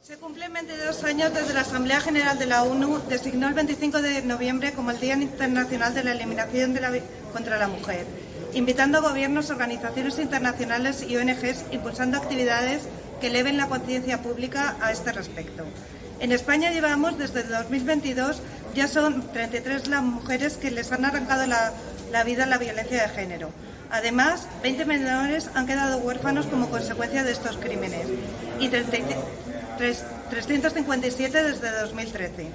Se cumplen 22 años desde la Asamblea General de la ONU designó el 25 de noviembre como el Día Internacional de la Eliminación contra la Mujer, invitando a gobiernos, organizaciones internacionales y ONGs, impulsando actividades que eleven la conciencia pública a este respecto. En España llevamos desde el 2022, ya son 33 las mujeres que les han arrancado la vida a la violencia de género. Además, 20 menores han quedado huérfanos como consecuencia de estos crímenes y 357 desde 2013.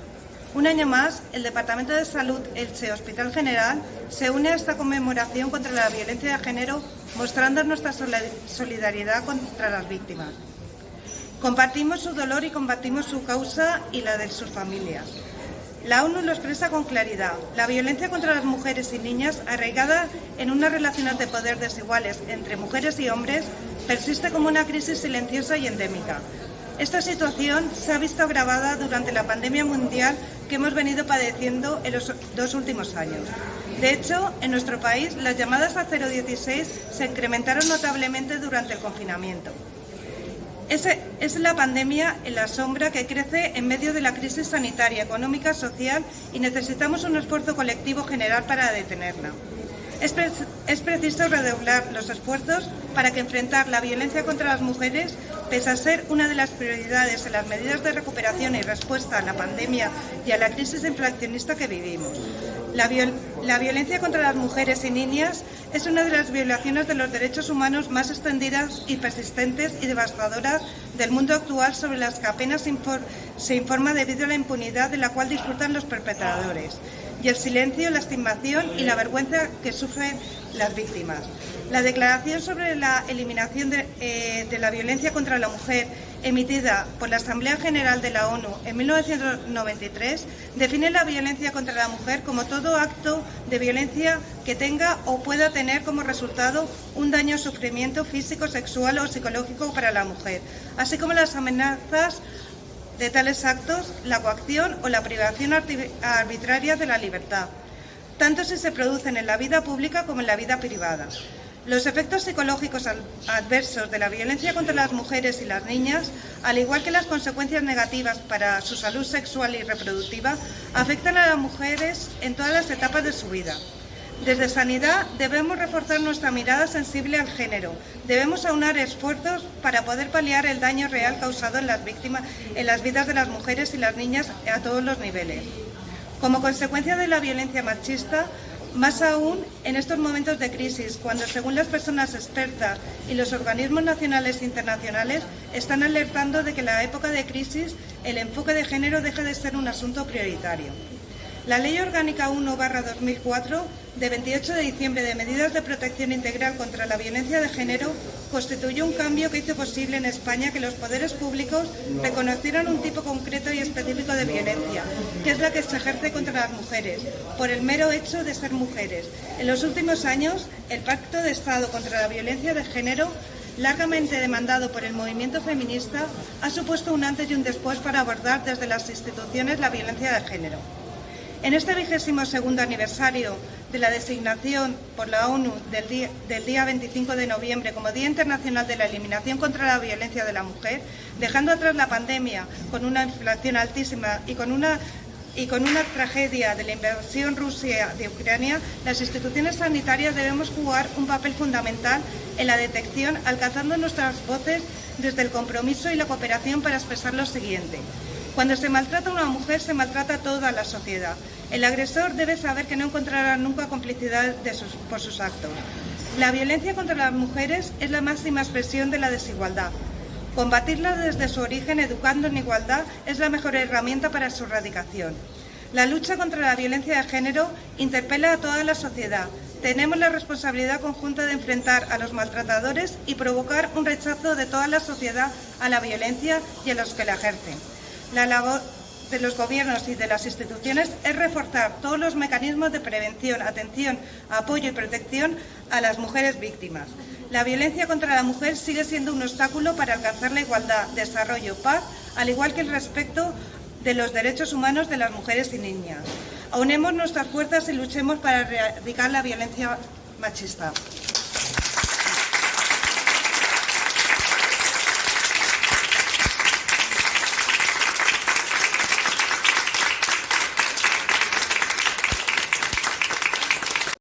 Un año más, el Departamento de Salud Elche Hospital General se une a esta conmemoración contra la violencia de género, mostrando nuestra solidaridad contra las víctimas. Compartimos su dolor y combatimos su causa y la de sus familias. La ONU lo expresa con claridad. La violencia contra las mujeres y niñas, arraigada en unas relaciones de poder desiguales entre mujeres y hombres, persiste como una crisis silenciosa y endémica. Esta situación se ha visto agravada durante la pandemia mundial que hemos venido padeciendo en los 2 últimos años. De hecho, en nuestro país, las llamadas a 016 se incrementaron notablemente durante el confinamiento. Es la pandemia en la sombra que crece en medio de la crisis sanitaria, económica, social y necesitamos un esfuerzo colectivo general para detenerla. Es preciso redoblar los esfuerzos para que enfrentar la violencia contra las mujeres, pese a ser una de las prioridades en las medidas de recuperación y respuesta a la pandemia y a la crisis inflacionista que vivimos. La violencia contra las mujeres y niñas es una de las violaciones de los derechos humanos más extendidas y persistentes y devastadoras del mundo actual, sobre las que apenas se informa debido a la impunidad de la cual disfrutan los perpetradores y el silencio, la estigmación y la vergüenza que sufren las víctimas. La Declaración sobre la Eliminación de la Violencia contra la Mujer, emitida por la Asamblea General de la ONU en 1993, define la violencia contra la mujer como todo acto de violencia que tenga o pueda tener como resultado un daño o sufrimiento físico, sexual o psicológico para la mujer, así como las amenazas de tales actos, la coacción o la privación arbitraria de la libertad, tanto si se producen en la vida pública como en la vida privada. Los efectos psicológicos adversos de la violencia contra las mujeres y las niñas, al igual que las consecuencias negativas para su salud sexual y reproductiva, afectan a las mujeres en todas las etapas de su vida. Desde Sanidad debemos reforzar nuestra mirada sensible al género. Debemos aunar esfuerzos para poder paliar el daño real causado en las vidas de las mujeres y las niñas a todos los niveles. Como consecuencia de la violencia machista, más aún en estos momentos de crisis, cuando según las personas expertas y los organismos nacionales e internacionales están alertando de que en la época de crisis el enfoque de género deja de ser un asunto prioritario. La Ley Orgánica 1/2004, de 28 de diciembre de Medidas de Protección Integral contra la Violencia de Género, constituyó un cambio que hizo posible en España que los poderes públicos reconocieran un tipo concreto y específico de violencia, que es la que se ejerce contra las mujeres, por el mero hecho de ser mujeres. En los últimos años, el Pacto de Estado contra la Violencia de Género, largamente demandado por el movimiento feminista, ha supuesto un antes y un después para abordar desde las instituciones la violencia de género. En este 22º aniversario de la designación por la ONU del día 25 de noviembre como Día Internacional de la Eliminación contra la Violencia de la Mujer, dejando atrás la pandemia con una inflación altísima y con una tragedia de la invasión rusa de Ucrania, las instituciones sanitarias debemos jugar un papel fundamental en la detección, alcanzando nuestras voces desde el compromiso y la cooperación para expresar lo siguiente. Cuando se maltrata a una mujer, se maltrata a toda la sociedad. El agresor debe saber que no encontrará nunca complicidad por sus actos. La violencia contra las mujeres es la máxima expresión de la desigualdad. Combatirla desde su origen, educando en igualdad, es la mejor herramienta para su erradicación. La lucha contra la violencia de género interpela a toda la sociedad. Tenemos la responsabilidad conjunta de enfrentar a los maltratadores y provocar un rechazo de toda la sociedad a la violencia y a los que la ejercen. La labor de los gobiernos y de las instituciones es reforzar todos los mecanismos de prevención, atención, apoyo y protección a las mujeres víctimas. La violencia contra la mujer sigue siendo un obstáculo para alcanzar la igualdad, desarrollo, paz, al igual que el respeto de los derechos humanos de las mujeres y niñas. Aunemos nuestras fuerzas y luchemos para erradicar la violencia machista.